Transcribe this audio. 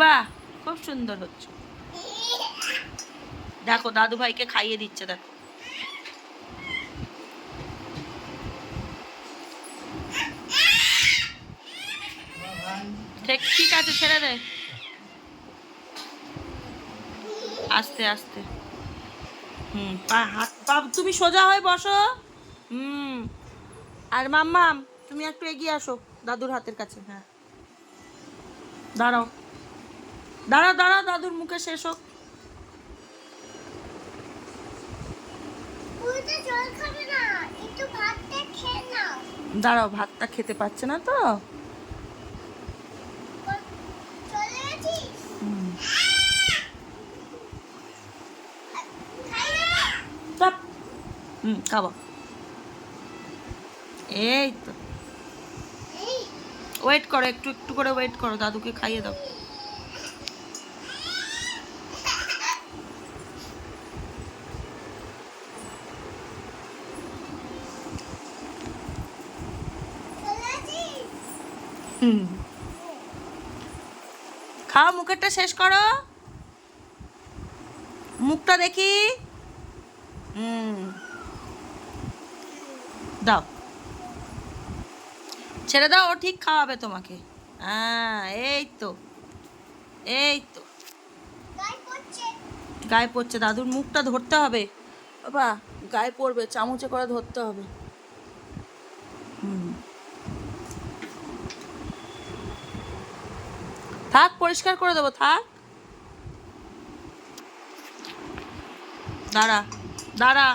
বাহ, খুব সুন্দর হচ্ছে। দেখো দাদু ভাইকে খাইয়ে দিচ্ছে, দেখো। ঠিক আছে, ছেড়ে দে, আস্তে আস্তে। পা তুমি সোজা হয়ে বসো। আর মাম্মাম, তুমি একটু এগিয়ে আসো দাদুর হাতের কাছে। হ্যাঁ, দাঁড়াও দাঁড়াও দাঁড়াও, দাদুর মুখে শেষ হোক। দাঁড়াও, ভাতটা খেতে পাচ্ছে না তো। খাবো, এই তো। ওয়েট করো, একটু একটু করে ওয়েট করো, দাদুকে খাইয়ে দাও। খাও, মুখেরটা শেষ করো, মুখটা দেখি। দাও, ছেড়ে দাও, ও ঠিক খাওয়াবে তোমাকে। হ্যাঁ, এই তো, এই তো। গায়ে পড়ছে, দাদুর মুখটা ধরতে হবে বাবা, গায়ে পড়বে, চামচে করে ধরতে হবে। থাক, পরিষ্কার করে দেবো, থাক। দাঁড়া দাঁড়া।